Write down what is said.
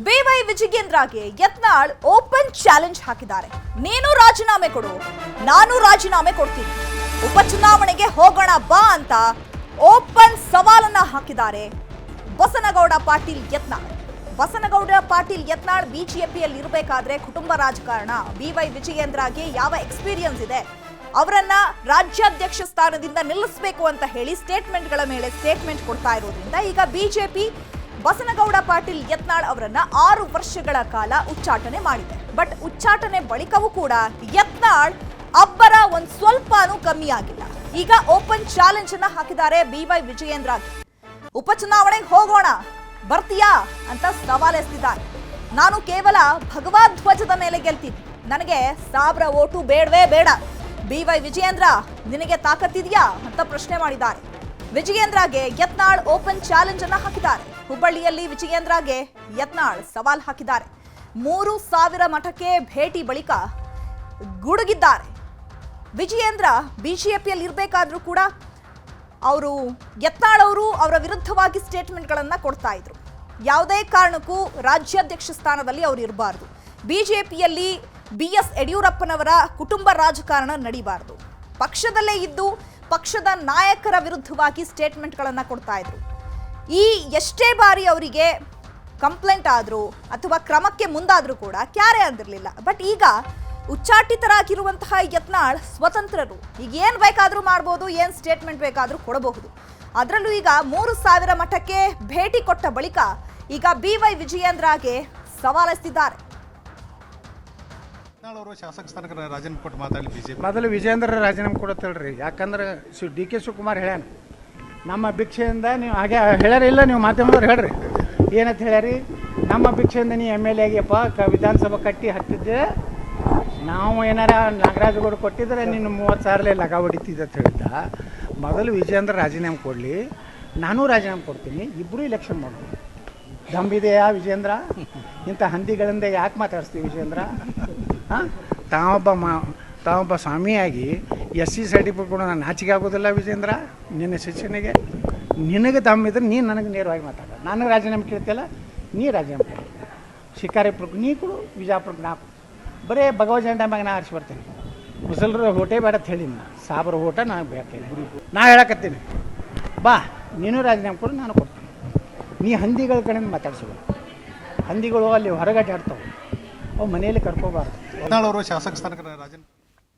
B Y ವಿಜಯೇಂದ್ರಗೆ Yatnal open challenge ಹಾಕಿದ್ದಾರೆ. ನೀನು ರಾಜೀನಾಮೆ ಕೊಡು, ನಾನು ರಾಜೀನಾಮೆ ಕೊಡ್ತೀನಿ, ಉಪಚುನಾವಣೆಗೆ ಹೋಗೋಣ ಬಾ ಅಂತ ಓಪನ್ ಸವಾಲನ್ನ ಹಾಕಿದ್ದಾರೆ ಬಸನಗೌಡ ಪಾಟೀಲ್ ಯತ್ನಾಳ್. ಬಸನಗೌಡ ಪಾಟೀಲ್ ಯತ್ನಾಳ್ ಬಿಜೆಪಿಯಲ್ಲಿ ಇರಬೇಕಾದ್ರೆ ಕುಟುಂಬ ರಾಜಕಾರಣ, ಬಿವೈ ವಿಜಯೇಂದ್ರಗೆ ಯಾವ ಎಕ್ಸ್ಪೀರಿಯನ್ಸ್ ಇದೆ, ಅವರನ್ನ ರಾಜ್ಯಾಧ್ಯಕ್ಷ ಸ್ಥಾನದಿಂದ ನಿಲ್ಲಿಸಬೇಕು ಅಂತ ಹೇಳಿ ಸ್ಟೇಟ್ಮೆಂಟ್ಗಳ ಮೇಲೆ ಸ್ಟೇಟ್ಮೆಂಟ್ ಕೊಡ್ತಾ ಇರೋದ್ರಿಂದ ಈಗ ಬಿಜೆಪಿ ಬಸನಗೌಡ ಪಾಟೀಲ್ ಯತ್ನಾಳ್ ಅವರನ್ನ 6 ವರ್ಷಗಳ ಕಾಲ ಉಚ್ಚಾಟನೆ ಮಾಡಿದೆ. ಬಟ್ ಉಚ್ಚಾಟನೆ ಬಳಿಕವೂ ಕೂಡ ಯತ್ನಾಳ್ ಅಬ್ಬರ ಒಂದ್ ಸ್ವಲ್ಪನೂ ಕಮ್ಮಿ ಆಗಿಲ್ಲ. ಈಗ ಓಪನ್ ಚಾಲೆಂಜ್ ಅನ್ನ ಹಾಕಿದ್ದಾರೆ ಬಿವೈ ವಿಜಯೇಂದ್ರ. ಉಪಚುನಾವಣೆಗೆ ಹೋಗೋಣ, ಬರ್ತೀಯಾ ಅಂತ ಸವಾಲೆಸ್ತಿದ್ದಾರೆ. ನಾನು ಕೇವಲ ಭಗವದ್ ಧ್ವಜದ ಮೇಲೆ ಗೆಲ್ತೀನಿ, ನನಗೆ 1000 ಓಟು ಬೇಡವೇ ಬೇಡ. ಬಿವೈ ವಿಜಯೇಂದ್ರ, ನಿನಗೆ ತಾಕತ್ತಿದೆಯಾ ಅಂತ ಪ್ರಶ್ನೆ ಮಾಡಿದ್ದಾರೆ. ವಿಜಯೇಂದ್ರಗೆ ಯತ್ನಾಳ್ ಓಪನ್ ಚಾಲೆಂಜ್ ಅನ್ನ ಹಾಕಿದ್ದಾರೆ. ಹುಬ್ಬಳ್ಳಿಯಲ್ಲಿ ವಿಜಯೇಂದ್ರಗೆ ಯತ್ನಾಳ್ ಸವಾಲ್ ಹಾಕಿದ್ದಾರೆ. 3000 ಮಠಕ್ಕೆ ಭೇಟಿ ಬಳಿಕ ಗುಡುಗಿದ್ದಾರೆ. ವಿಜಯೇಂದ್ರ ಬಿಜೆಪಿಯಲ್ಲಿ ಇರಬೇಕಾದ್ರೂ ಕೂಡ ಯತ್ನಾಳ್ ಅವರು ಅವರ ವಿರುದ್ಧವಾಗಿ ಸ್ಟೇಟ್ಮೆಂಟ್ಗಳನ್ನ ಕೊಡ್ತಾ ಇದ್ರು. ಯಾವುದೇ ಕಾರಣಕ್ಕೂ ರಾಜ್ಯಾಧ್ಯಕ್ಷ ಸ್ಥಾನದಲ್ಲಿ ಅವರು ಇರಬಾರ್ದು, ಬಿಜೆಪಿಯಲ್ಲಿ BS ಯಡಿಯೂರಪ್ಪನವರ ಕುಟುಂಬ ರಾಜಕಾರಣ ನಡೀಬಾರ್ದು, ಪಕ್ಷದಲ್ಲೇ ಇದ್ದು ಪಕ್ಷದ ನಾಯಕರ ವಿರುದ್ಧವಾಗಿ ಸ್ಟೇಟ್ಮೆಂಟ್ಗಳನ್ನ ಕೊಡ್ತಾ ಇದ್ರು. ಈ ಎಷ್ಟೇ ಬಾರಿ ಅವರಿಗೆ ಕಂಪ್ಲೇಂಟ್ ಆದರೂ ಅಥವಾ ಕ್ರಮಕ್ಕೆ ಮುಂದಾದರೂ ಕೂಡ ಕ್ಯಾರೆ ಅಂದಿರಲಿಲ್ಲ. ಬಟ್ ಈಗ ಉಚ್ಚಾಟಿತರಾಗಿರುವಂತಹ ಯತ್ನಾಳ್ ಸ್ವತಂತ್ರರು, ಈಗ ಏನು ಬೇಕಾದರೂ ಮಾಡ್ಬೋದು, ಏನು ಸ್ಟೇಟ್ಮೆಂಟ್ ಬೇಕಾದರೂ ಕೊಡಬಹುದು. ಅದರಲ್ಲೂ ಈಗ 3000 ಮಠಕ್ಕೆ ಭೇಟಿ ಕೊಟ್ಟ ಬಳಿಕ ಈಗ ಬಿವೈ ವಿಜಯೇಂದ್ರಗೆ ಸವಾಲೆಸ್ತಿದ್ದಾರೆ. ಶಾಸಕ ಸ್ಥಾನಕ್ಕೆ ರಾಜೀನಾಮೆ ಕೊಟ್ಟು ಮಾತಾಡಲಿ ಬಿಜೆಪಿ. ಮೊದಲು ವಿಜಯೇಂದ್ರ ರಾಜೀನಾಮೆ ಕೊಡುತ್ತೇಳ್ರಿ. ಯಾಕಂದ್ರೆ DK ಶಿವಕುಮಾರ್ ಹೇಳ್ಯಾನ, ನಮ್ಮ ಭಿಕ್ಷೆಯಿಂದ ನೀವು ಹಾಗೆ ಹೇಳ್ಯಾರಿಲ್ಲ, ನೀವು ಮಾಧ್ಯಮದವ್ರು ಹೇಳ್ರಿ ಏನಂತ ಹೇಳ್ಯಾರಿ, ನಮ್ಮ ಭಿಕ್ಷೆಯಿಂದ ನೀವು MLA ಆಗ್ಯಪ್ಪ, ವಿಧಾನಸಭಾ ಕಟ್ಟಿ ಹತ್ತಿದ್ದೆ, ನಾವು ಏನಾರ ನಾಗರಾಜಗೌಡ ಕೊಟ್ಟಿದ್ರೆ ನೀನು 30,000 ಲಗ ಹೊಡಿತಿದ್ದೆ ಅಂತ ಹೇಳಿದ್ದ. ಮೊದಲು ವಿಜಯೇಂದ್ರ ರಾಜೀನಾಮೆ ಕೊಡಲಿ, ನಾನು ರಾಜೀನಾಮೆ ಕೊಡ್ತೀನಿ, ಇಬ್ಬರು ಇಲೆಕ್ಷನ್ ಮಾಡೋದು. ದಂಬಿದೆಯಾ ವಿಜಯೇಂದ್ರ? ಇಂಥ ಹಂದಿಗಳಿಂದ ಯಾಕೆ ಮಾತಾಡಿಸ್ತೀವಿ ವಿಜಯೇಂದ್ರ? ಹಾಂ, ತಾವೊಬ್ಬ ಸ್ವಾಮಿಯಾಗಿ SC ಸರ್ಟಿಫಿಕೇಟ್ ಕೂಡ ನಾನು ನಾಚಿಕೆ ಆಗೋದಿಲ್ಲ ವಿಜೇಂದ್ರ. ನಿನ್ನ ಶಿಕ್ಷಣಿಗೆ ನಿನಗೆ ದಮ್ಮಿದ್ರೆ ನೀನು ನನಗೆ ನೇರವಾಗಿ ಮಾತಾಡ. ನನಗೆ ರಾಜೀನಾಮೆ ಕೇಳ್ತಿಯಲ್ಲ, ನೀ ರಾಜೀನಾಮೆ ಕೊಡು. ಶಿಕಾರಿಪುರಕ್ಕೆ ನೀ ಕೊಡು, ವಿಜಾಪುರಕ್ಕೆ ನಾ ಕೊಡು. ಬರೀ ಭಗವ ಜೆಂಡ ಮ್ಯಾಗ ನಾ ಆರಿಸಿ ಬರ್ತೇನೆ. ಮುಸಲ್ರ ಹೋಟೆ ಬೇಡ ಅಂತ ಹೇಳಿ, ಸಾಬ್ರ ಹೋಟ ನಾನು ಬೇಕೇನೆ, ನಾ ಹೇಳಕತ್ತೀನಿ. ಬಾ, ನೀನು ರಾಜೀನಾಮೆ ಕೊಡು, ನಾನು ಕೊಡ್ತೀನಿ. ನೀ ಹಂದಿಗಳ ಕಡೆಯಿಂದ ಮಾತಾಡ್ಸೋದು. ಹಂದಿಗಳು ಅಲ್ಲಿ ಹೊರಗಡೆ ಆಡ್ತಾವೆ, ಅವು ಮನೆಯಲ್ಲಿ ಕರ್ಕೋಬಾರ್ದು. ಯತ್ನಾಳ್ ಅವರು ಶಾಸಕ ಸ್ಥಾನಕ್ಕೆ